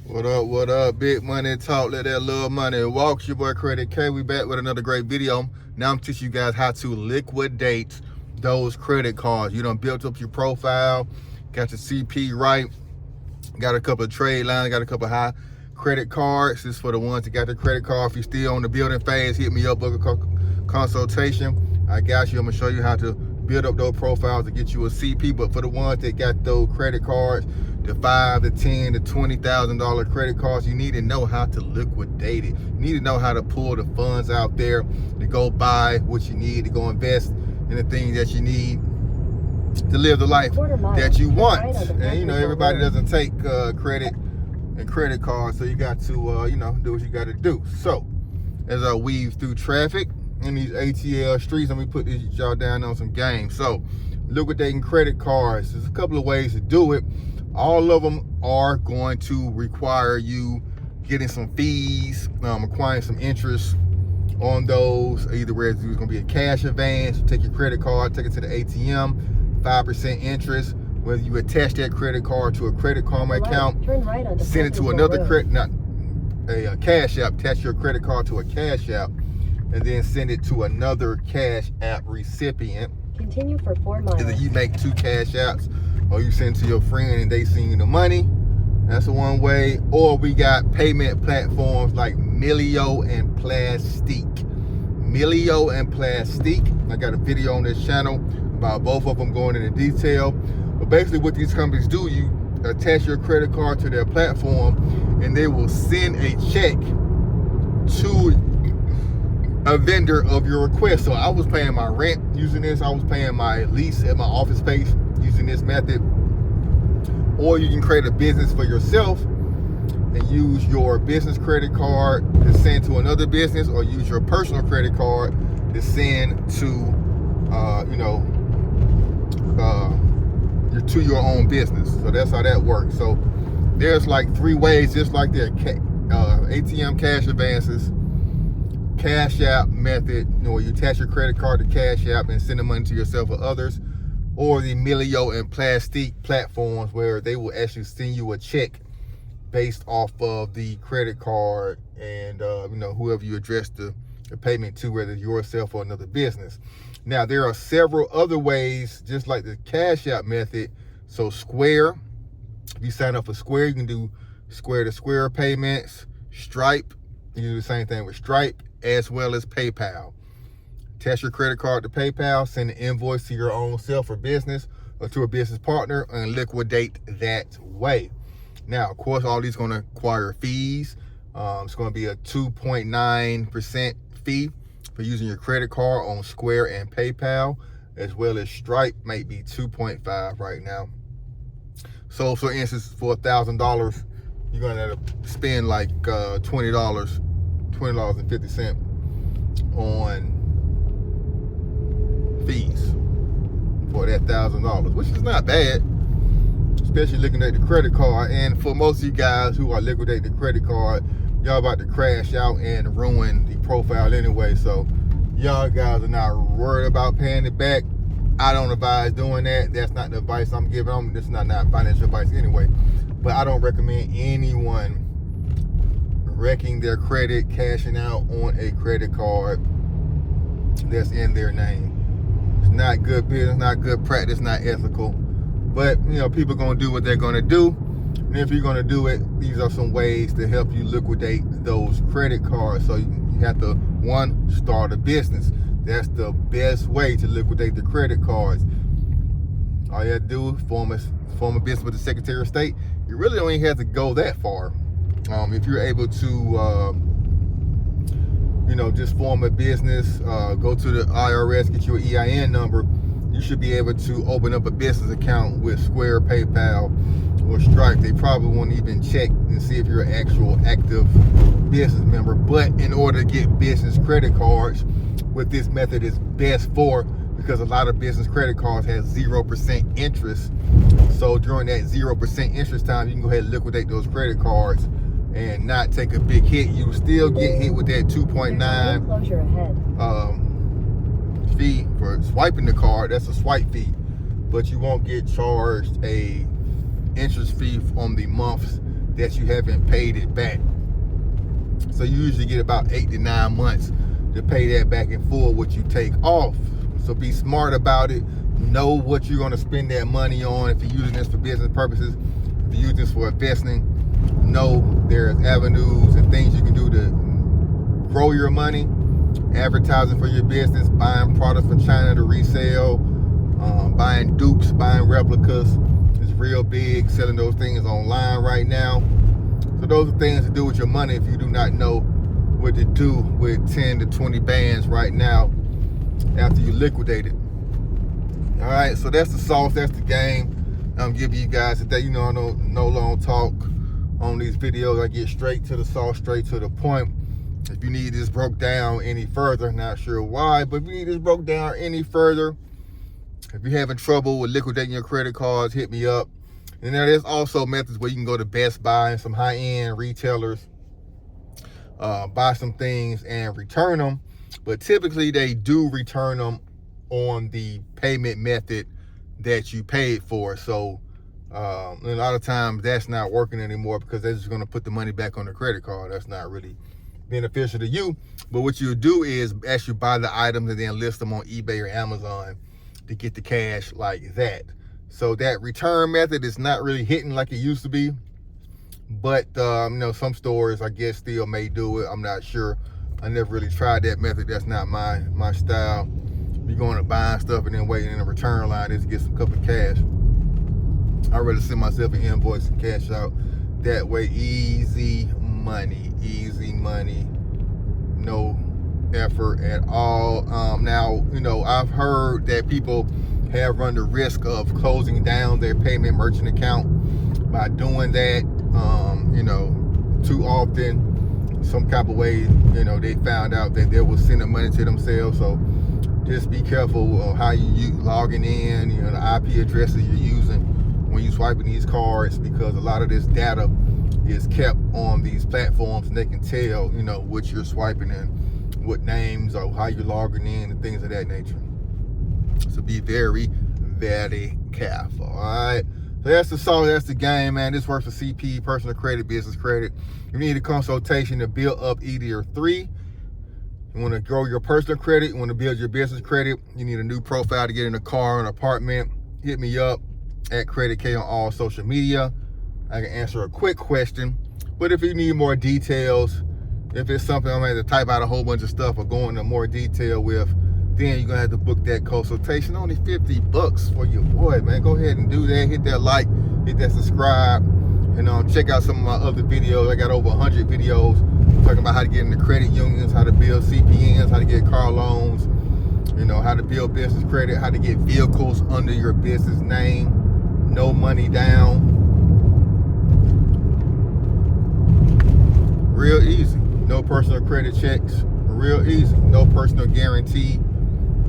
What up? Big money talk, let that little money walk. It's your boy Credit K. We back with another great video. Now I'm teaching you guys how to liquidate those credit cards. You done built up your profile, got your CP right, got a couple of trade lines, got a couple of high credit cards. This is for the ones that got the credit card. If you're still on the building phase, hit me up, book a consultation. I got you. I'm gonna show you how to build up those profiles to get you a CP. But for the ones that got those credit cards, the $5,000, the $10,000, the $20,000 credit cards, you need to know how to liquidate it. You need to know how to pull the funds out there to go buy what you need, to go invest in the things that you need to live the life that you want. And you know, everybody doesn't take credit and credit cards, so you got to do what you got to do. So as I weave through traffic in these ATL streets, let me put y'all down on some game. So liquidating credit cards, there's a couple of ways to do it. All of them are going to require you getting some fees, acquiring some interest on those. Either where it's going to be a cash advance, take your credit card, take it to the ATM, 5% interest. Whether you attach that credit card to a Credit Karma account, send it to another Cash App, attach your credit card to a Cash App, and then send it to another Cash App recipient. Continue for 4 miles. Either you make 2 Cash Apps, or you send to your friend and they send you the money. That's the one way. Or we got payment platforms like Melio and Plastique. Melio and Plastique. I got a video on this channel about both of them going into detail. But basically what these companies do, you attach your credit card to their platform and they will send a check to a vendor of your request. So I was paying my rent using this. I was paying my lease at my office space using this method. Or you can create a business for yourself and use your business credit card to send to another business, or use your personal credit card to send to to your own business. So that's how that works. So there's like 3 ways, just like the ATM cash advances, Cash App method, where you attach your credit card to Cash App and send the money to yourself or others, or the Melio and Plastique platforms where they will actually send you a check based off of the credit card and whoever you address the payment to, whether yourself or another business. Now there are several other ways, just like the Cash App method. So Square, if you sign up for Square, you can do Square to Square payments. Stripe, you can do the same thing with Stripe, as well as PayPal. Attach your credit card to PayPal, send an invoice to your own self or business, or to a business partner, and liquidate that way. Now, of course, all these going to require fees. It's going to be a 2.9% fee for using your credit card on Square and PayPal, as well as Stripe might be 2.5 right now. So for instance, for $1,000, you're going to have to spend like $20.50 on fees for that $1,000, which is not bad, especially looking at the credit card. And for most of you guys who are liquidating the credit card, y'all about to crash out and ruin the profile anyway. So y'all guys are not worried about paying it back. I don't advise doing that. That's not the advice I'm giving. This is not financial advice anyway. But I don't recommend anyone wrecking their credit, cashing out on a credit card that's in their name. It's not good business, not good practice, not ethical. But people are gonna do what they're gonna do. And if you're gonna do it, these are some ways to help you liquidate those credit cards. So you have to, 1, start a business. That's the best way to liquidate the credit cards. All you have to do is form a business with the Secretary of State. You really don't even have to go that far. If you're able to just form a business, go to the IRS, get your EIN number, you should be able to open up a business account with Square, PayPal, or Stripe. They probably won't even check and see if you're an actual active business member. But in order to get business credit cards, what this method is best for, because a lot of business credit cards have 0% interest. So during that 0% interest time, you can go ahead and liquidate those credit cards and not take a big hit. You still get hit with that 2.9 fee for swiping the card. That's a swipe fee, but you won't get charged a interest fee on the months that you haven't paid it back. So you usually get about 8 to 9 months to pay that back in full, what you take off. So be smart about it. Know what you're going to spend that money on. If you're using this for business purposes, if you're using this for investing, know there's avenues and things you can do to grow your money. Advertising for your business, buying products from China to resell, buying dupes, buying replicas is real big. Selling those things online right now. So those are things to do with your money if you do not know what to do with 10 to 20 bands right now after you liquidate it. All right, so that's the sauce, that's the game I'm giving you guys today. You know, I don't no long talk on these videos. I get straight to the sauce, straight to the point. If you need this broke down any further, not sure why, but if you need this broke down any further, if you're having trouble with liquidating your credit cards, hit me up. And there's also methods where you can go to Best Buy and some high-end retailers, buy some things and return them. But typically they do return them on the payment method that you paid for. So a lot of times that's not working anymore because they're just going to put the money back on the credit card. That's not really beneficial to you. But what you do is actually buy the items and then list them on eBay or Amazon to get the cash like that. So that return method is not really hitting like it used to be. But you know, some stores I guess still may do it. I'm not sure. I never really tried that method. That's not my style. You're going to buying stuff and then waiting in a return line just to get some couple of cash. I'd rather send myself an invoice and cash out that way. Easy money, no effort at all. Now, you know, I've heard that people have run the risk of closing down their payment merchant account by doing that, you know, too often. Some type of way, you know, they found out that they were sending money to themselves. So just be careful of how you logging in, you know, the IP addresses you're using when you're swiping these cards, because a lot of this data is kept on these platforms and they can tell, you know, what you're swiping and what names or how you're logging in and things of that nature. So be very, very careful. All right. So that's the sauce, that's the game, man. This works for CP, personal credit, business credit. You need a consultation to build up either your three. You want to grow your personal credit, you want to build your business credit, you need a new profile to get in a car or an apartment, hit me up at Credit K on all social media. I can answer a quick question. But if you need more details, if it's something I'm going to type out a whole bunch of stuff or go into more detail with, then you're going to have to book that consultation. Only $50 for your boy, man. Go ahead and do that. Hit that like, hit that subscribe, and check out some of my other videos. I got over 100 videos talking about how to get into credit unions, how to build CPNs, how to get car loans, you know, how to build business credit, how to get vehicles under your business name, no money down. Real easy. No personal credit checks. Real easy. No personal guarantee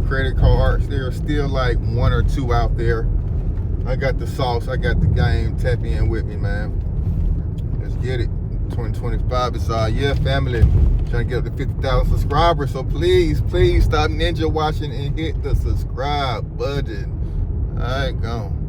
credit cards. There are still like one or two out there. I got the sauce. I got the game. Tap in with me, man. Let's get it. 2025 is our year, family. Trying to get up to 50,000 subscribers. So please stop ninja watching and hit the subscribe button. All right, gone.